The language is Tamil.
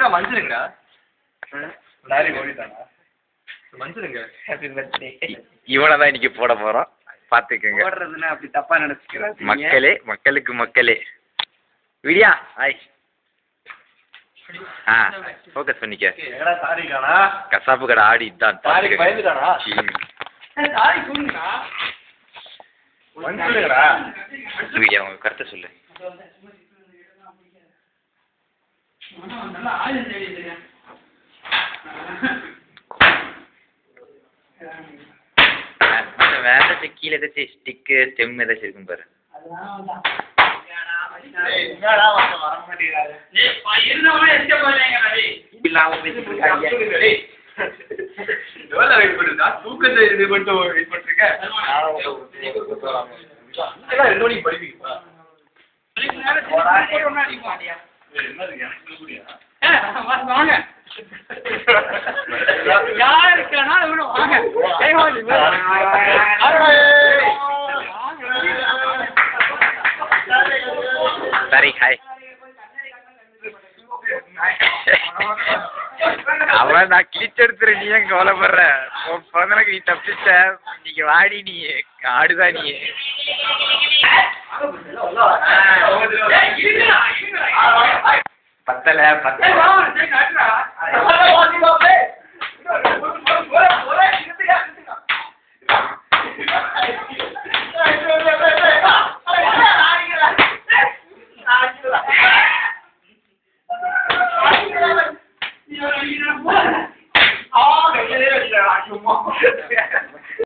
மஞ்சளுங்கடா லாரி ஓடிட்டானா மஞ்சளுங்க ஹாப்பி பர்த்டே இவனதான் இன்னைக்கு போட போறோம் பாத்துக்கங்க போடுறதுன்னா அப்படி தப்பா நினைச்சுக்கிறேன் மக்களே மக்களுக்கு விடியா ஹாய் ஃபோக்கஸ் பண்ணிக்க கசாப்பு கடை ஆடி தான் அவங்க கருத்தை சொல்லு வேற ஏதாச்சும் கீழே ஏதாச்சும் ஸ்டிக்கு ஸ்டெம் ஏதாச்சும் இருக்கும் பாரு தூக்கத்தை இது மட்டும் வெயிட் பண்ணிருக்கேன் சரி ஹாய் அவன் நான் கிழிச்செடுத்துறேன் நீ ஏன் கவலைப்படுற பிறந்தனக்கு நீ தப்பிச்ச இன்னைக்கு வாடி நீ ஆடுதான் நீ பத்தல